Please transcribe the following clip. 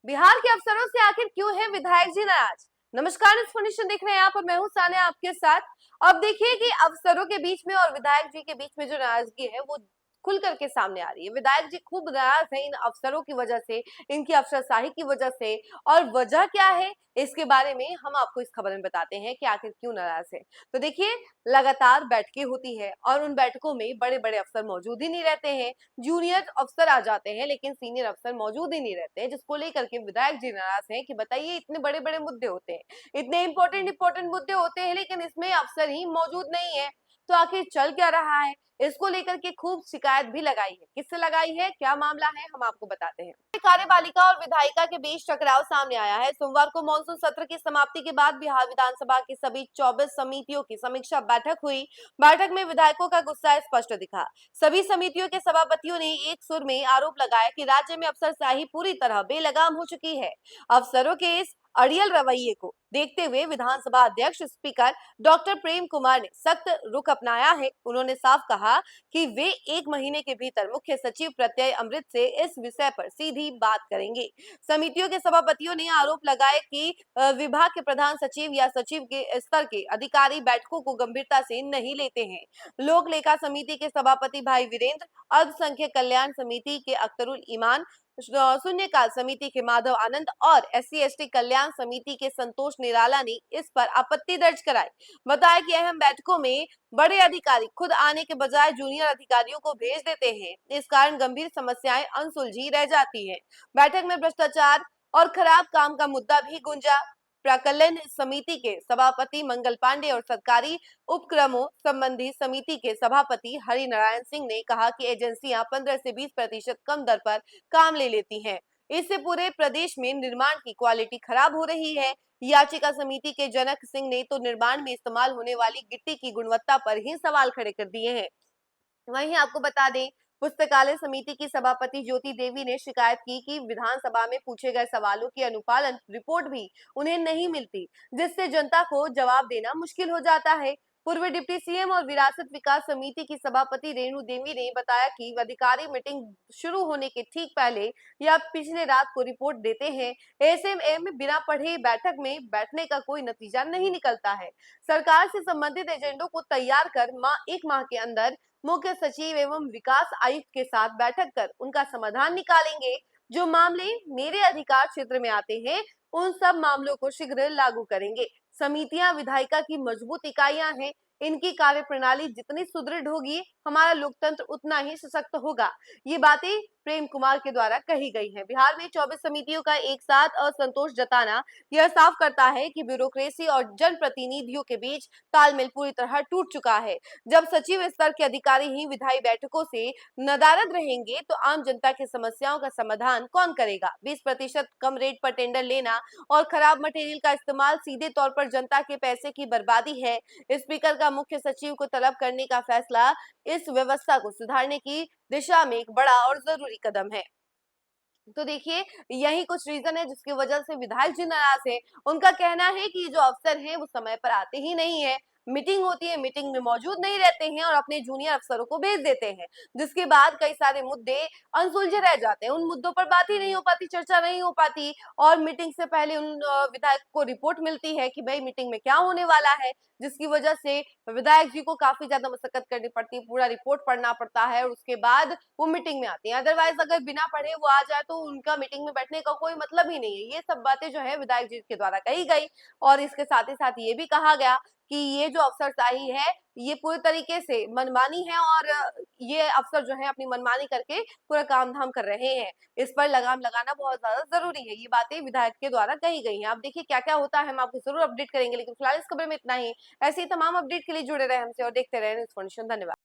बिहार के अफसरों से आखिर क्यों है विधायक जी नाराज। नमस्कार, इन्फॉर्मेशन देख रहे हैं आप और मैं हूं सानिया आपके साथ। अब देखिए कि अफसरों के बीच में और विधायक जी के बीच में जो नाराजगी है वो खुल करके सामने आ रही है। विधायक जी खूब नाराज हैं इन अफसरों की वजह से, इनकी अफसरशाही की वजह से। और वजह क्या है इसके बारे में हम आपको इस खबर में बताते हैं कि आखिर क्यों नाराज है। तो देखिए, लगातार बैठकें होती है और उन बैठकों में बड़े बड़े अफसर मौजूद ही नहीं रहते हैं। जूनियर अफसर आ जाते हैं लेकिन सीनियर अफसर मौजूद ही नहीं रहते हैं, जिसको लेकर के विधायक जी नाराज हैं कि बताइए, इतने बड़े बड़े मुद्दे होते हैं, इतने इंपॉर्टेंट मुद्दे होते हैं, लेकिन इसमें अफसर ही मौजूद नहीं है। तो आखिर चल क्या रहा है, इसको लेकर के खूब शिकायत भी लगाई है। किससे लगाई है, क्या मामला है, हम आपको बताते हैं। कार्यपालिका और विधायिका के बीच टकराव सामने आया है। सोमवार को मानसून सत्र की समाप्ति के बाद बिहार विधानसभा की सभी 24 समितियों की समीक्षा बैठक हुई। बैठक में विधायकों का गुस्सा स्पष्ट दिखा। सभी समितियों के सभापतियों ने एक सुर में आरोप लगाया कि राज्य में अफसरशाही पूरी तरह बेलगाम हो चुकी है। अफसरों के इस अड़ियल रवैये को देखते हुए विधानसभा अध्यक्ष स्पीकर डॉक्टर प्रेम कुमार ने सख्त रुख अपनाया है। उन्होंने साफ कहा कि वे 1 महीने के भीतर मुख्य सचिव प्रत्यय अमृत से इस विषय पर सीधी बात करेंगे। समितियों के सभापतियों ने आरोप लगाए कि विभाग के प्रधान सचिव या सचिव के स्तर के अधिकारी बैठकों को गंभीरता से नहीं लेते हैं। लोक लेखा समिति के सभापति भाई वीरेंद्र, अल्पसंख्यक कल्याण समिति के अख्तरुल ईमान, शून्यकाल समिति के माधव आनंद और SC/ST कल्याण समिति के संतोष निराला ने इस पर आपत्ति दर्ज कराई। बताया कि अहम बैठकों में बड़े अधिकारी खुद आने के बजाय जूनियर अधिकारियों को भेज देते हैं। इस कारण गंभीर समस्याएं अनसुलझी रह जाती हैं। बैठक में भ्रष्टाचार और खराब काम का मुद्दा भी गूंजा। प्राक्कलन समिति के सभापति मंगल पांडे और सरकारी उपक्रमों संबंधी समिति के सभापति हरिनारायण सिंह ने कहा कि एजेंसियां 15 से 20% कम दर पर काम ले लेती हैं। इससे पूरे प्रदेश में निर्माण की क्वालिटी खराब हो रही है। याचिका समिति के जनक सिंह ने तो निर्माण में इस्तेमाल होने वाली गिट्टी की गुणवत्ता पर ही सवाल खड़े कर दिए हैं। वहीं आपको बता दें, पुस्तकालय समिति की सभापति ज्योति देवी ने शिकायत की कि विधानसभा में पूछे गए सवालों की अनुपालन रिपोर्ट भी उन्हें नहीं मिलती, जिससे जनता को जवाब देना मुश्किल हो जाता है। पूर्व डिप्टी CM और विरासत विकास समिति की सभापति रेणु देवी ने बताया कि अधिकारी मीटिंग शुरू होने के ठीक पहले या पिछले रात को रिपोर्ट देते हैं। ऐसे में बिना पढ़े बैठक में बैठने का कोई नतीजा नहीं निकलता है। सरकार से संबंधित एजेंडों को तैयार कर 1 माह के अंदर मुख्य सचिव एवं विकास आयुक्त के साथ बैठक कर उनका समाधान निकालेंगे। जो मामले मेरे अधिकार क्षेत्र में आते हैं उन सब मामलों को शीघ्र लागू करेंगे। समितियां विधायिका की मजबूत इकाइयां हैं। इनकी कार्यप्रणाली जितनी सुदृढ़ होगी, हमारा लोकतंत्र उतना ही सशक्त होगा। ये बातें प्रेम कुमार के द्वारा कही गई हैं। बिहार में 24 समितियों का एक साथ असंतोष जताना यह साफ करता है कि ब्यूरोक्रेसी और जनप्रतिनिधियों के बीच तालमेल पूरी तरह टूट चुका है। जब सचिव स्तर के अधिकारी ही विधायी बैठकों से नदारद रहेंगे तो आम जनता की समस्याओं का समाधान कौन करेगा। 20% कम रेट पर टेंडर लेना और खराब मटेरियल का इस्तेमाल सीधे तौर पर जनता के पैसे की बर्बादी है। स्पीकर का मुख्य सचिव को तलब करने का फैसला इस व्यवस्था को सुधारने की दिशा में एक बड़ा और जरूरी कदम है। तो देखिए, यही कुछ रीजन है जिसकी वजह से विधायक जी नाराज हैं। उनका कहना है कि जो अफसर हैं वो समय पर आते ही नहीं है। मीटिंग होती है, मीटिंग में मौजूद नहीं रहते हैं और अपने जूनियर अफसरों को भेज देते हैं, जिसके बाद कई सारे मुद्दे अनसुलझे रह जाते हैं। उन मुद्दों पर बात ही नहीं हो पाती, चर्चा नहीं हो पाती और मीटिंग से पहले उन विधायक को रिपोर्ट मिलती है कि भाई मीटिंग में क्या होने वाला है, जिसकी वजह से विधायक जी को काफी ज्यादा मशक्कत करनी पड़ती है, पूरा रिपोर्ट पढ़ना पड़ता है और उसके बाद वो मीटिंग में आती हैं। अदरवाइज अगर बिना पढ़े वो आ जाए तो उनका मीटिंग में बैठने का कोई मतलब ही नहीं है। ये सब बातें जो है विधायक जी के द्वारा कही गई और इसके साथ ही साथ ये भी कहा गया कि ये जो अफसरशाही है ये पूरे तरीके से मनमानी है और ये अफसर जो है अपनी मनमानी करके पूरा काम धाम कर रहे हैं। इस पर लगाम लगाना बहुत ज्यादा जरूरी है। ये बातें विधायक के द्वारा कही गई हैं। आप देखिए क्या क्या होता है, हम आपको जरूर अपडेट करेंगे, लेकिन फिलहाल इस खबर में इतना ही। ऐसे ही तमाम अपडेट के लिए जुड़े रहे हमसे और देखते रहे न्यूज़ फॉर्नेशन। धन्यवाद।